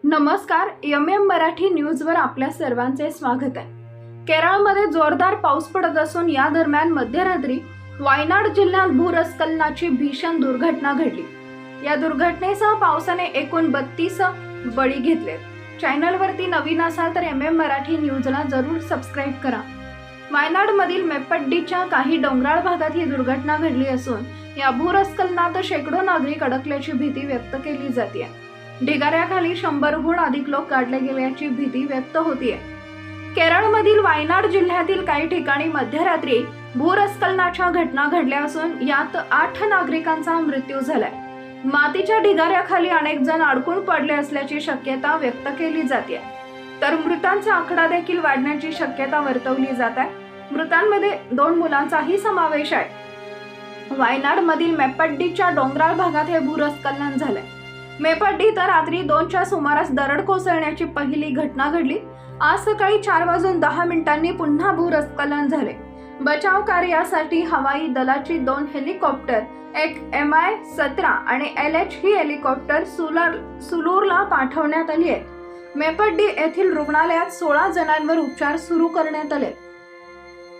नमस्कार, मराठी न्यूजवर आपल्या सर्वांचे स्वागत आहे। केरळमध्ये जोरदार पाऊस पडत असून या दरम्यान मध्यरात्री वायनाड जिल्ह्यात भूस्खलनाची भीषण दुर्घटना घडली। या दुर्घटनेसह पावसाने एकूण 32 बळी घेतलेत। चॅनलवरती नवीन असाल तर मराठी न्यूजला जरूर सबस्क्राइब करा। वायनाडमधील मेप्पड्डीच्या काही डोंगराळ भागात ही दुर्घटना घडली असून या भूस्खलनात शेकडो नागरिक अडकल्याची भीती व्यक्त केली जाते। ढिगाऱ्याखाली 100हून अधिक लोक काढले गेल्याची भीती व्यक्त होतीये। केरळमधील वायनाड जिल्ह्यातील काही ठिकाणी मध्यरात्री भूस्खलनाच्या घटना घडल्या असून यात 8 नागरिकांचा मृत्यू झालाय। मातीच्या ढिगाऱ्याखाली अनेक जण अडकून पडले असल्याची शक्यता व्यक्त केली जाते, तर मृतांचा आकडा देखील वाढण्याची शक्यता वर्तवली जात आहे। मृतांमध्ये 2 मुलांचाही समावेश आहे। वायनाडमधील मेप्पड्डीच्या डोंगराळ भागात हे भूस्खलन झालंय। मेप्पड्डी इथं रात्री 2च्या सुमारास दरड कोसळण्याची पहिली घटना घडली। आज सकाळी 4:10 पुन्हा भूस्खलन झाले। बचाव कार्यासाठी हवाई दलाची 2 हेलिकॉप्टर, एक MI-17 आणि LH ही हेलिकॉप्टर सुलूरला पाठवण्यात आली आहे। मेप्पड्डी येथील रुग्णालयात 16 जणांवर उपचार सुरू करण्यात आले।